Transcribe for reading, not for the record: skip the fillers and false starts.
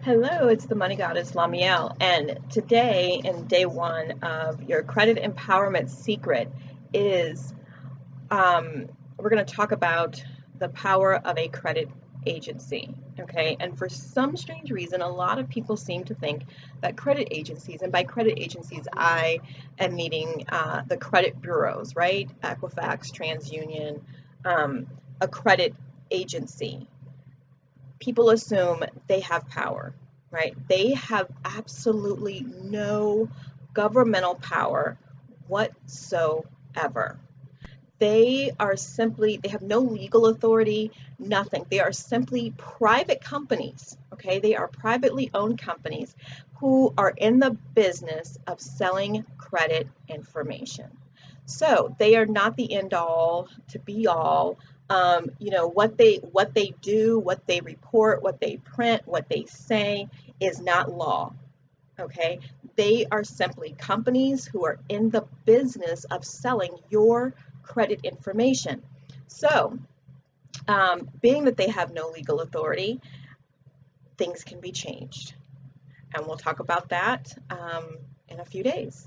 Hello, it's the Money Goddess Lamiel, and today, in day one of your credit empowerment secret, is we're going to talk about the power of a credit agency. Okay, and for some strange reason, a lot of people seem to think that credit agencies, and by credit agencies, I am meaning the credit bureaus, right? Equifax, TransUnion, a credit agency. People assume they have power, right? They have absolutely no governmental power whatsoever. They have no legal authority, nothing. They are simply private companies, okay? They are privately owned companies who are in the business of selling credit information. So they are not the end all to be all. What they do, what they report, what they print, what they say is not law. Okay, they are simply companies who are in the business of selling your credit information. So, being that they have no legal authority, things can be changed, and we'll talk about that in a few days.